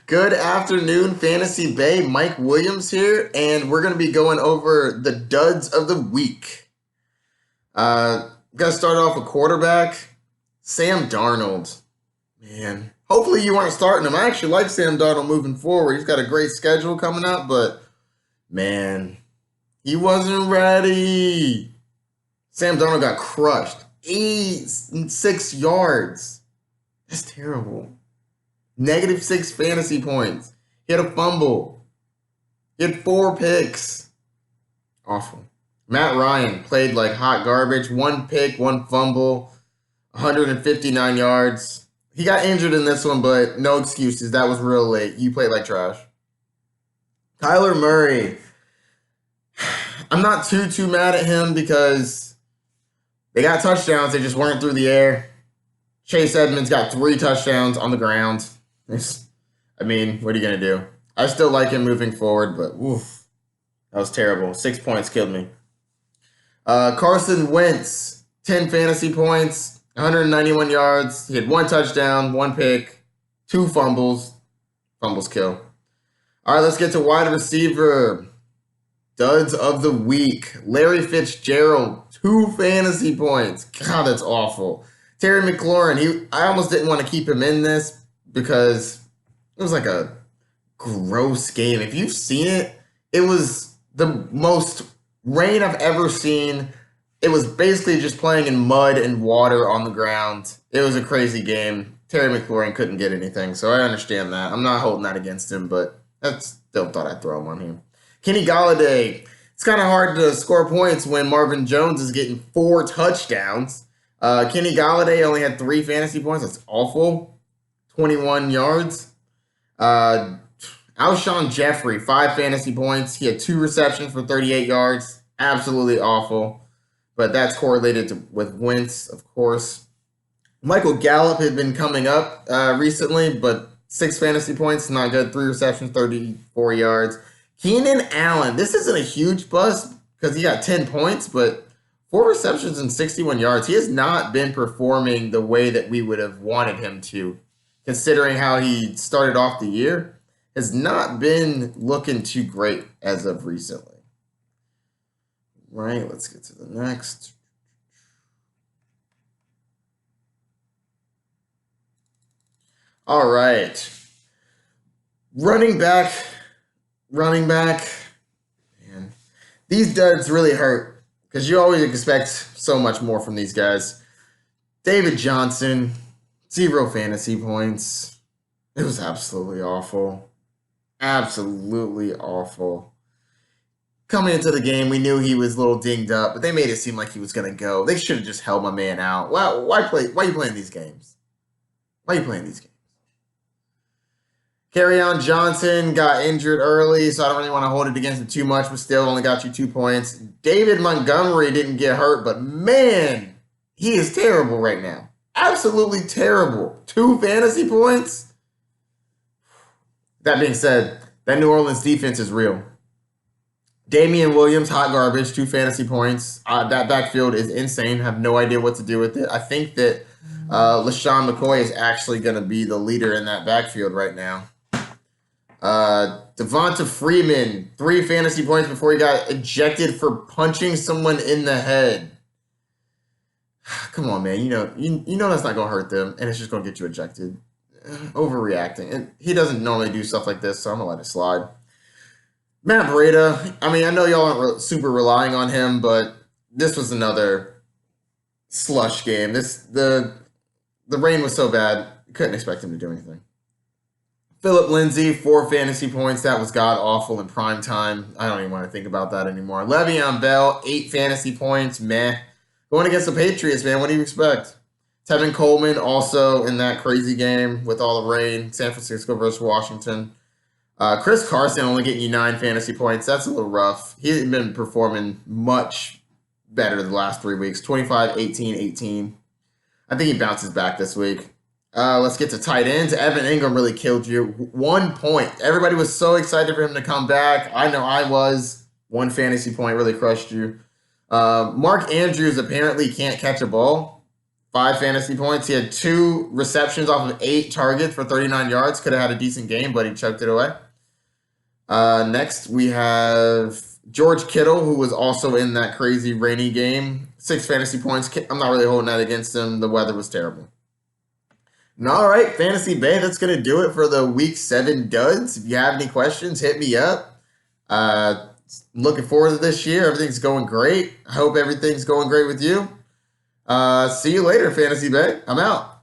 Good afternoon, Fantasy Bay. Mike Williams here, and we're going to be going over the duds of the week. Got to start off with quarterback, Sam Darnold. Man, hopefully you weren't starting him. I actually like Sam Darnold moving forward. He's got a great schedule coming up, but man, he wasn't ready. Sam Darnold got crushed. 6 yards. That's terrible. -6 fantasy points. He had a fumble. He had 4 picks. Awful. Matt Ryan played like hot garbage. 1 pick, 1 fumble, 159 yards. He got injured in this one, but no excuses. That was real late. You played like trash. Kyler Murray. I'm not too mad at him because they got touchdowns. They just weren't through the air. Chase Edmonds got 3 touchdowns on the ground. What are you going to do? I still like him moving forward, but oof, that was terrible. 6 points killed me. Carson Wentz, 10 fantasy points, 191 yards. He had 1 touchdown, 1 pick, 2 fumbles. Fumbles kill. All right, let's get to wide receiver. Duds of the week. Larry Fitzgerald, 2 fantasy points. God, that's awful. Terry McLaurin, I almost didn't want to keep him in this because it was like a gross game. If you've seen it, it was the most rain I've ever seen. It was basically just playing in mud and water on the ground. It was a crazy game. Terry McLaurin couldn't get anything, so I understand that. I'm not holding that against him, but I still thought I'd throw him on here. Kenny Golladay. It's kind of hard to score points when Marvin Jones is getting 4 touchdowns. Kenny Golladay only had 3 fantasy points. That's awful. 21 yards. Alshon Jeffrey, 5 fantasy points. He had 2 receptions for 38 yards. Absolutely awful. But that's correlated with Wentz, of course. Michael Gallup had been coming up recently, but 6 fantasy points, not good. 3 receptions, 34 yards. Keenan Allen, this isn't a huge bust because he got 10 points, but 4 receptions and 61 yards. He has not been performing the way that we would have wanted him to, considering how he started off the year. Has not been looking too great as of recently. Right, let's get to the next. All right. Running back. Man. These duds really hurt because you always expect so much more from these guys. David Johnson, 0 fantasy points. It was absolutely awful. Absolutely awful. Coming into the game, we knew he was a little dinged up, but they made it seem like he was going to go. They should have just held my man out. Why are you playing these games? Why are you playing these games? Kerryon Johnson got injured early, so I don't really want to hold it against him too much, but still only got you 2 points. David Montgomery didn't get hurt, but man, he is terrible right now. Absolutely terrible. 2 fantasy points? That being said, that New Orleans defense is real. Damian Williams, hot garbage, 2 fantasy points. That backfield is insane. I have no idea what to do with it. I think that LaShawn McCoy is actually going to be the leader in that backfield right now. Devonta Freeman, 3 fantasy points before he got ejected for punching someone in the head. Come on, man. You know that's not going to hurt them, and it's just going to get you ejected. Overreacting. And he doesn't normally do stuff like this, so I'm going to let it slide. Matt Breida, I know y'all aren't super relying on him, but this was another slush game. The rain was so bad, you couldn't expect him to do anything. Philip Lindsay, 4 fantasy points. That was god-awful in prime time. I don't even want to think about that anymore. Le'Veon Bell, 8 fantasy points. Meh. Going against the Patriots, man. What do you expect? Tevin Coleman, also in that crazy game with all the rain. San Francisco versus Washington. Chris Carson only getting you 9 fantasy points. That's a little rough. He's been performing much better the last 3 weeks. 25, 18, 18. I think he bounces back this week. Let's get to tight ends. Evan Ingram really killed you. 1 point. Everybody was so excited for him to come back. I know I was. 1 fantasy point really crushed you. Mark Andrews apparently can't catch a ball. 5 fantasy points. He had 2 receptions off of 8 targets for 39 yards. Could have had a decent game, but he choked it away. Next, we have George Kittle, who was also in that crazy rainy game. 6 fantasy points. I'm not really holding that against him. The weather was terrible. And all right, Fantasy Bay, that's going to do it for the Week 7 duds. If you have any questions, hit me up. Looking forward to this year. Everything's going great. I hope everything's going great with you. See you later, Fantasy Bay. I'm out.